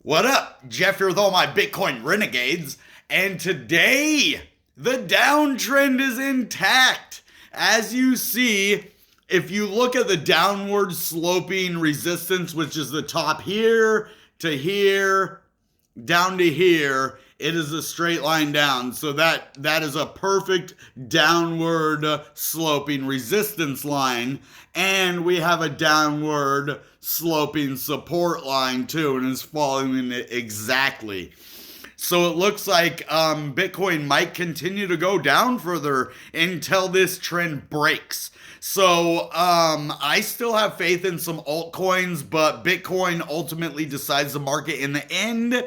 What up? Jeff here with all my Bitcoin renegades. And today, the downtrend is intact. As you see, if you look at the downward sloping resistance, which is the top here to here, down to here, it is a straight line down. So that is a perfect downward sloping resistance line. And we have a downward sloping support line too, and it's following it exactly. So it looks like Bitcoin might continue to go down further until this trend breaks. So I still have faith in some altcoins, but Bitcoin ultimately decides the market in the end.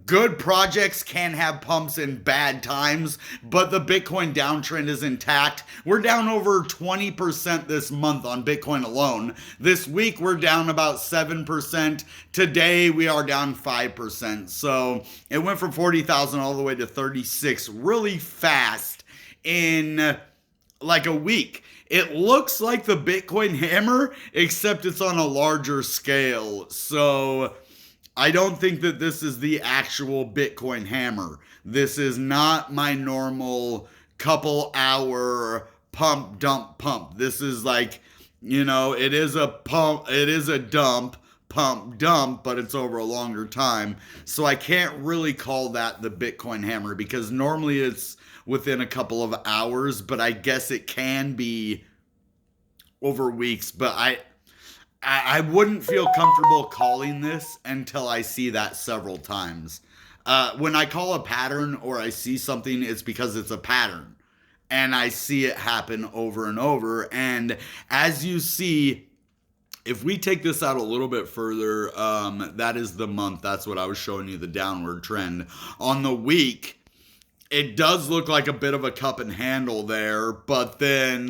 Good projects can have pumps in bad times, but the Bitcoin downtrend is intact. We're down over 20% this month on Bitcoin alone. This week we're down about 7%. Today we are down 5%. So it went from 40,000 all the way to 36 really fast in like a week. It looks like the Bitcoin hammer, except it's on a larger scale. So I don't think that this is the actual Bitcoin hammer. This is not my normal couple hour pump, dump, pump. This is like, it is a pump, it is a dump, pump, dump, but it's over a longer time. So I can't really call that the Bitcoin hammer because normally it's within a couple of hours, but I guess it can be over weeks. But I wouldn't feel comfortable calling this until I see that several times. When I call a pattern or I see something, it's because it's a pattern. And I see it happen over and over. And as you see, if we take this out a little bit further, that is the month. That's what I was showing you, the downward trend. On the week, it does look like a bit of a cup and handle there, but then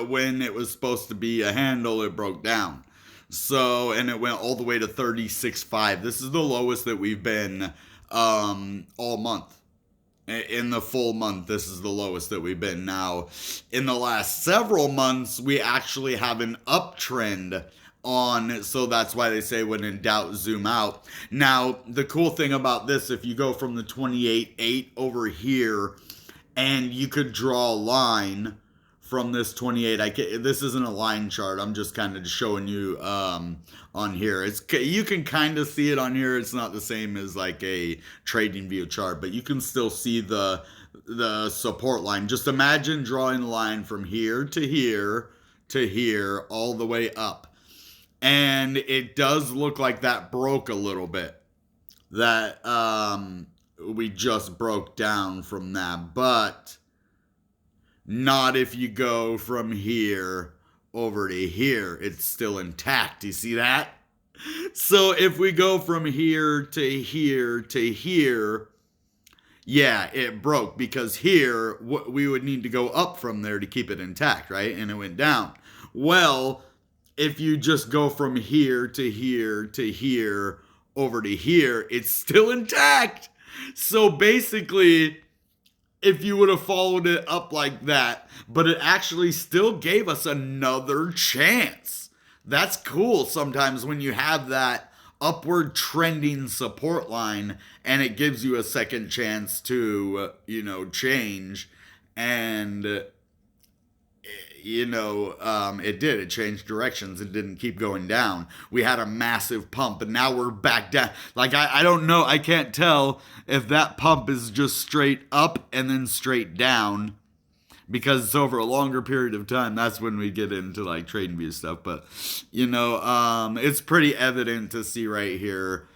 when it was supposed to be a handle, it broke down. So, and it went all the way to 36.5. This is the lowest that we've been all month. In the full month, this is the lowest that we've been. Now, in the last several months, we actually have an uptrend on, so that's why they say when in doubt, zoom out. Now, the cool thing about this, if you go from the 28.8 over here, and you could draw a line from this 28, this isn't a line chart, I'm just kind of showing you on here. You can kind of see it on here. It's not the same as like a trading view chart, but you can still see the support line. Just imagine drawing a line from here to here to here all the way up. And it does look like that broke a little bit. That we just broke down from that. But not if you go from here over to here. It's still intact. You see that? So if we go from here to here to here, yeah, it broke. Because here, we would need to go up from there to keep it intact, right? And it went down. Well, if you just go from here to here to here over to here, it's still intact. So basically, if you would have followed it up like that, but it actually still gave us another chance. That's cool sometimes when you have that upward trending support line and it gives you a second chance to, change. And it did. It changed directions. It didn't keep going down. We had a massive pump, and now we're back down. Like, I don't know. I can't tell if that pump is just straight up and then straight down because it's over a longer period of time. That's when we get into, like, trading view stuff. But, it's pretty evident to see right here.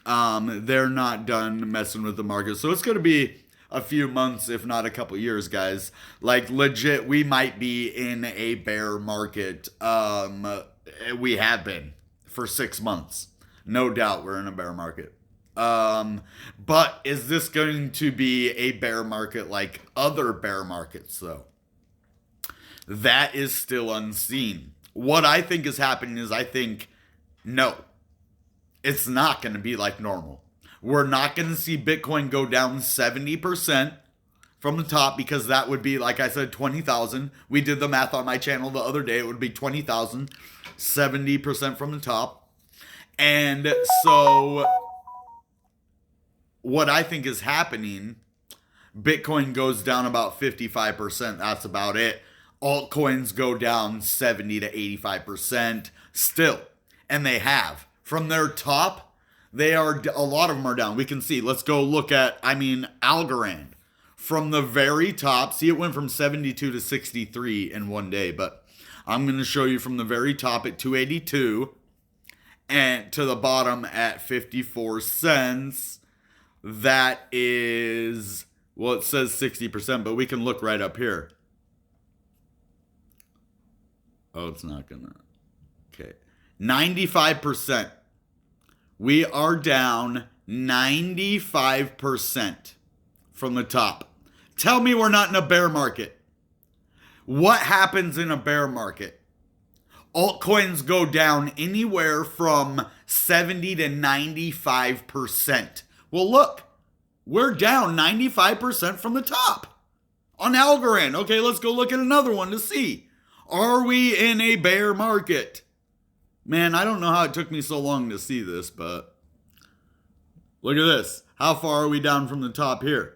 They're not done messing with the market. So it's going to be a few months, if not a couple years, guys. Like, legit, we might be in a bear market. We have been for 6 months. No doubt we're in a bear market. But is this going to be a bear market like other bear markets, though? That is still unseen. What I think is happening is no, it's not going to be like normal. We're not going to see Bitcoin go down 70% from the top because that would be, like I said, 20,000. We did the math on my channel the other day. It would be 20,000, 70% from the top. And so what I think is happening, Bitcoin goes down about 55%. That's about it. Altcoins go down 70 to 85% still. And they have. From their top, a lot of them are down. We can see. Let's go look at, Algorand. From the very top, see, it went from 72 to 63 in one day, but I'm going to show you from the very top at 282 and to the bottom at 54 cents. That is, well, it says 60%, but we can look right up here. Oh, it's not going to. Okay. 95%. We are down 95% from the top. Tell me we're not in a bear market. What happens in a bear market? Altcoins go down anywhere from 70 to 95%. Well, look, we're down 95% from the top on Algorand. Okay, let's go look at another one to see. Are we in a bear market? Man, I don't know how it took me so long to see this, but look at this. How far are we down from the top here?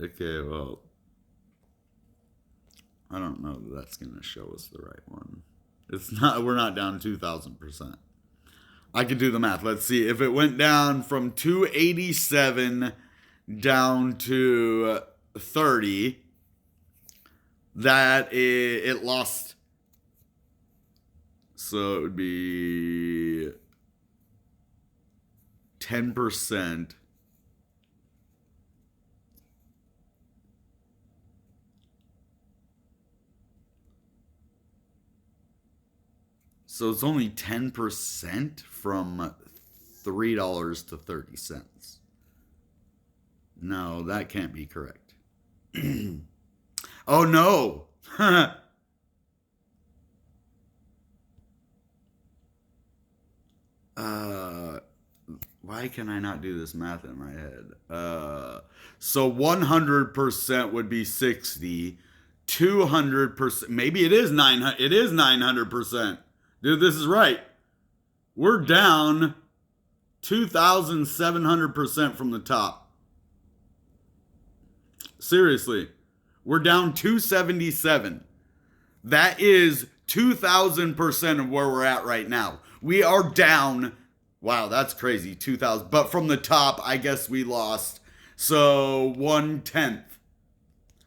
Okay, well, I don't know that that's going to show us the right one. It's not, we're not down 2,000%. I could do the math. Let's see. If it went down from 287 down to 30, it lost. So it would be 10%. So it's only 10% from $3 to 30 cents. No, that can't be correct. Oh no. Why can I not do this math in my head? So 100% would be 60. 200%, maybe it is 900. It is 900%. Dude, this is right. We're down 2,700% from the top. Seriously, we're down 277. That is 2,000% of where we're at right now. We are down. Wow, that's crazy. 2,000. But from the top, I guess we lost. So 1/10.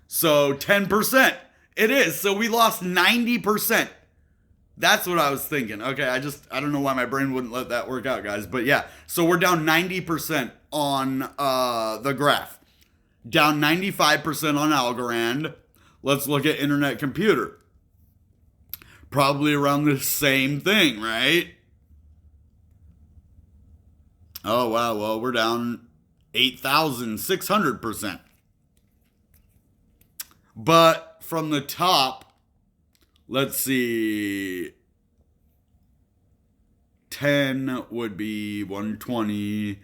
So 10%. It is. So we lost 90%. That's what I was thinking. Okay, I don't know why my brain wouldn't let that work out, guys. But yeah, so we're down 90% on the graph. Down 95% on Algorand. Let's look at Internet Computer. Probably around the same thing, right? Oh, wow. Well, we're down 8,600%. But from the top, let's see, 10 would be 120.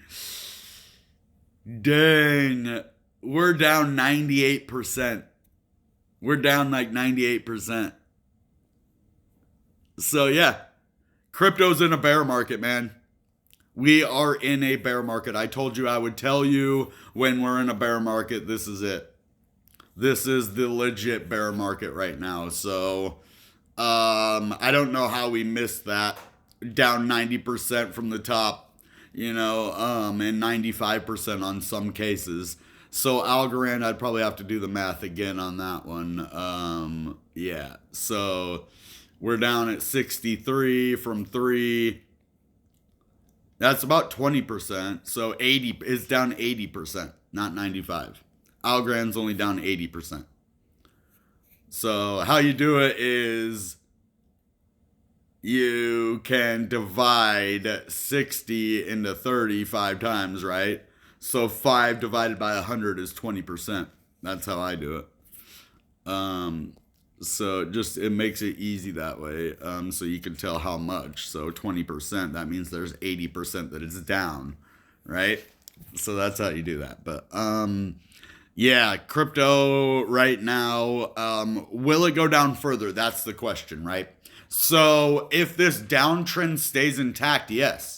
Dang, we're down 98%. We're down like 98%. So yeah, crypto's in a bear market, man. We are in a bear market. I told you I would tell you when we're in a bear market. This is it. This is the legit bear market right now. So I don't know how we missed that. Down 90% from the top, and 95% on some cases. So Algorand, I'd probably have to do the math again on that one. Yeah, so we're down at 63 from 3. That's about 20%. So 80 is down 80%, not 95. Algorand's only down 80%. So how you do it is you can divide 60 into 35 times, right? So 5 divided by 100 is 20%. That's how I do it. So it makes it easy that way. So you can tell how much. So 20%, that means there's 80% that it's down, right? So that's how you do that. But Yeah, crypto right now, will it go down further? That's the question, right? So if this downtrend stays intact, yes.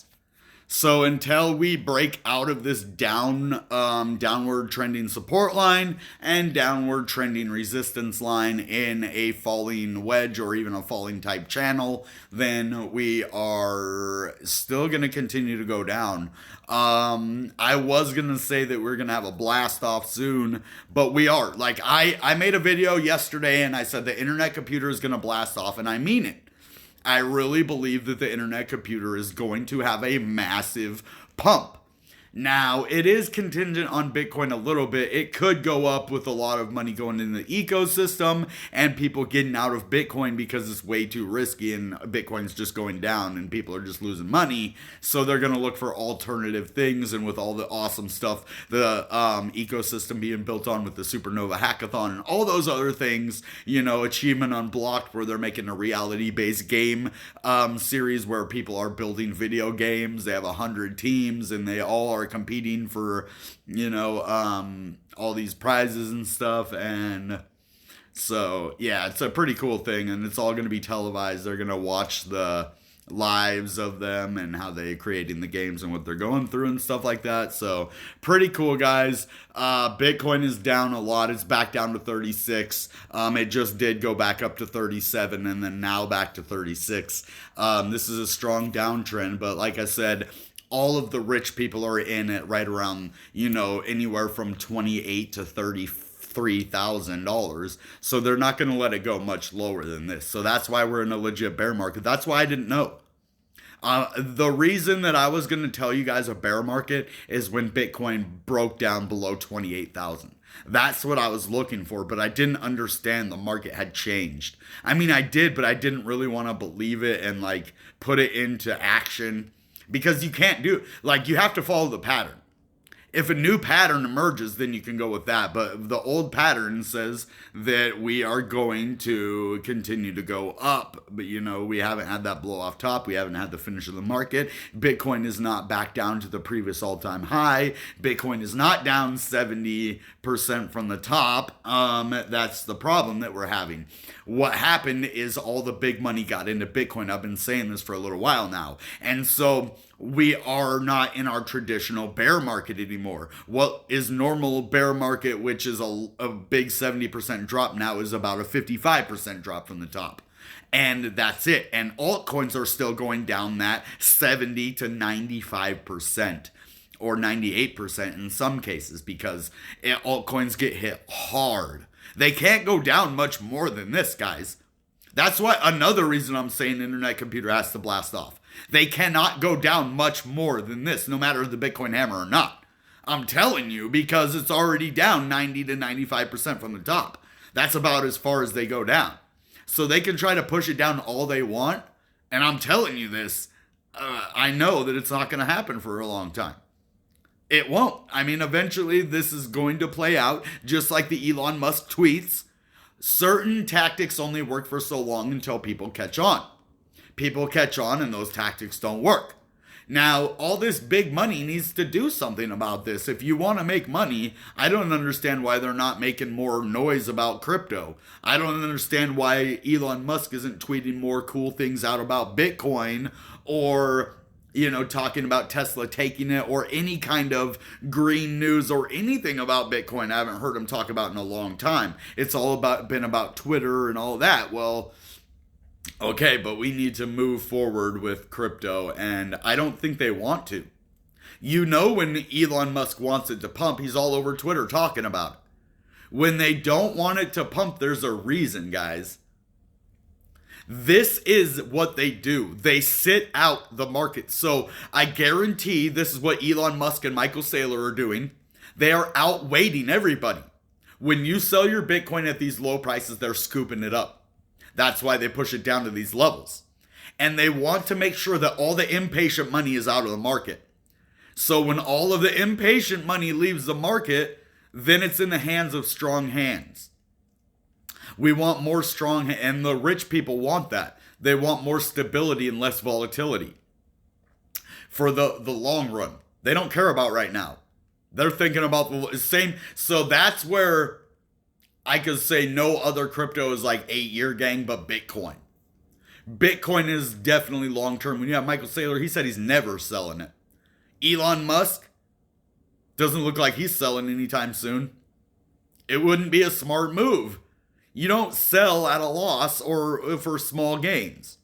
So until we break out of this downward trending support line and downward trending resistance line in a falling wedge or even a falling type channel, then we are still going to continue to go down. I was going to say that we're going to have a blast off soon, but we are. Like I made a video yesterday and I said the internet computer is going to blast off, and I mean it. I really believe that the internet computer is going to have a massive pump. Now, it is contingent on Bitcoin a little bit. It could go up with a lot of money going in the ecosystem and people getting out of Bitcoin because it's way too risky and Bitcoin's just going down and people are just losing money. So they're going to look for alternative things. And with all the awesome stuff, the ecosystem being built on with the Supernova Hackathon and all those other things, you know, Achievement Unblocked, where they're making a reality-based game series where people are building video games. They have 100 teams and they all are competing for, you know, all these prizes and stuff. And so, yeah, it's a pretty cool thing, and it's all going to be televised. They're going to watch the lives of them and how they're creating the games and what they're going through and stuff like that. So pretty cool, guys. Bitcoin is down a lot. It's back down to 36. It just did go back up to 37 and then now back to 36. This is a strong downtrend, but like I said, all of the rich people are in it right around, you know, anywhere from $28,000 to $33,000. So they're not going to let it go much lower than this. So that's why we're in a legit bear market. That's why I didn't know. The reason that I was going to tell you guys a bear market is when Bitcoin broke down below 28,000. That's what I was looking for, but I didn't understand the market had changed. I mean, I did, but I didn't really want to believe it and like put it into action. Because you can't do, like, you have to follow the pattern. If a new pattern emerges, then you can go with that. But the old pattern says that we are going to continue to go up. But, you know, we haven't had that blow off top. We haven't had the finish of the market. Bitcoin is not back down to the previous all-time high. Bitcoin is not down 70% from the top. That's the problem that we're having. What happened is all the big money got into Bitcoin. I've been saying this for a little while now. And so we are not in our traditional bear market anymore. What is normal bear market, which is a big 70% drop, now is about a 55% drop from the top. And that's it. And altcoins are still going down that 70 to 95%. Or 98% in some cases, because altcoins get hit hard. They can't go down much more than this, guys. That's why another reason I'm saying internet computer has to blast off. They cannot go down much more than this, no matter the Bitcoin hammer or not. I'm telling you, because it's already down 90 to 95% from the top. That's about as far as they go down. So they can try to push it down all they want. And I'm telling you this, I know that it's not going to happen for a long time. It won't. I mean, eventually this is going to play out, just like the Elon Musk tweets. Certain tactics only work for so long until people catch on. People catch on and those tactics don't work. Now, all this big money needs to do something about this. If you want to make money, I don't understand why they're not making more noise about crypto. I don't understand why Elon Musk isn't tweeting more cool things out about Bitcoin or, you know, talking about Tesla taking it or any kind of green news or anything about Bitcoin. I haven't heard him talk about in a long time. It's all been about Twitter and all that. Well, okay, but we need to move forward with crypto, and I don't think they want to. You know, when Elon Musk wants it to pump, he's all over Twitter talking about it. When they don't want it to pump, there's a reason, guys. This is what they do. They sit out the market. So I guarantee this is what Elon Musk and Michael Saylor are doing. They are outweighting everybody. When you sell your Bitcoin at these low prices, they're scooping it up. That's why they push it down to these levels. And they want to make sure that all the impatient money is out of the market. So when all of the impatient money leaves the market, then it's in the hands of strong hands. We want more strong, and the rich people want that. They want more stability and less volatility for the long run. They don't care about right now. They're thinking about the same. So that's where I could say no other crypto is like 8-year gang, but Bitcoin. Bitcoin is definitely long-term. When you have Michael Saylor, he said he's never selling it. Elon Musk doesn't look like he's selling anytime soon. It wouldn't be a smart move. You don't sell at a loss or for small gains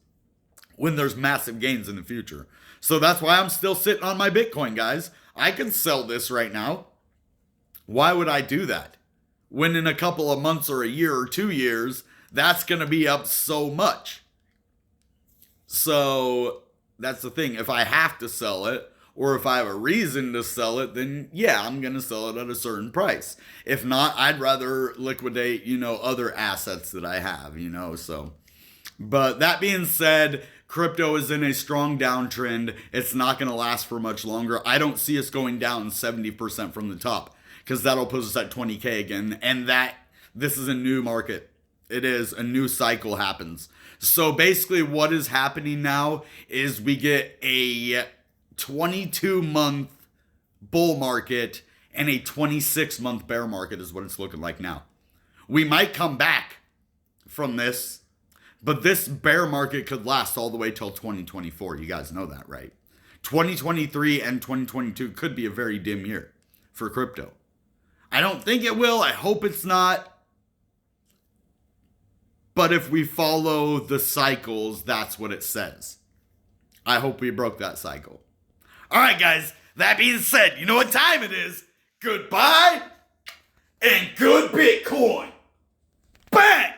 when there's massive gains in the future. So that's why I'm still sitting on my Bitcoin, guys. I can sell this right now. Why would I do that? When in a couple of months or a year or 2 years, that's going to be up so much. So that's the thing. If I have to sell it, or if I have a reason to sell it, then yeah, I'm going to sell it at a certain price. If not, I'd rather liquidate, other assets that I have, so. But that being said, crypto is in a strong downtrend. It's not going to last for much longer. I don't see us going down 70% from the top, because that'll put us at 20K again. And this is a new market. It is. A new cycle happens. So basically what is happening now is we get a 22-month bull market and a 26-month bear market is what it's looking like now. We might come back from this, but this bear market could last all the way till 2024. You guys know that, right? 2023 and 2022 could be a very dim year for crypto. I don't think it will. I hope it's not. But if we follow the cycles, that's what it says. I hope we broke that cycle. All right, guys. That being said, you know what time it is. Goodbye and good Bitcoin. Bang!